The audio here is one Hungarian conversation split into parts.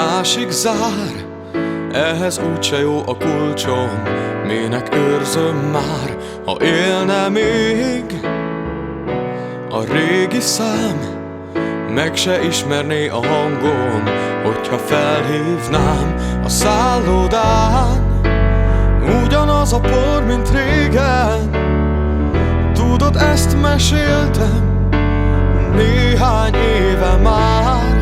másik zár, ehhez úgyse jó a kulcsom. Minek őrzöm már, ha élne még a régi szám, meg se ismerné a hangom, hogyha felhívnám a szállodán. Ugyanaz a por, mint régen, tudod, ezt meséltem néhány éve már.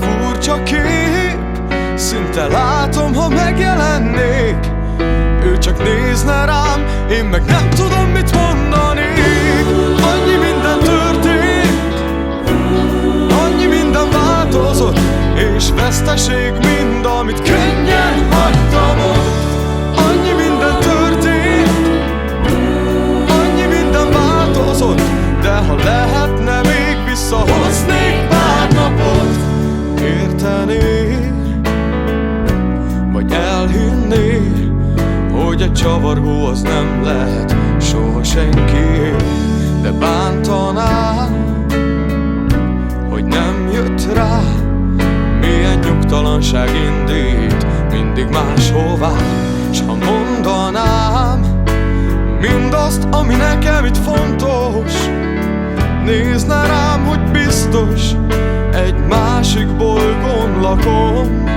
Furcsa kép, szinte látom, ha megjelennék. Ő csak nézne rám, én meg nem tudom, mit mondanék. Annyi minden történt, annyi minden változott, és veszteség mind, amit könnyen hagytam ott. Annyi minden történt, annyi minden változott, de ha lehetne, még visszahoznék pár napot. Értenél, vagy elhinnél, hogy egy csavargó az nem lehet soha senki. De bántanám, hogy nem jött rá, milyen nyugtalanság indít mindig máshová. S ha mondanám mindazt, ami nekem itt fontos, nézne rám, hogy biztos egy másik bolygón lakom.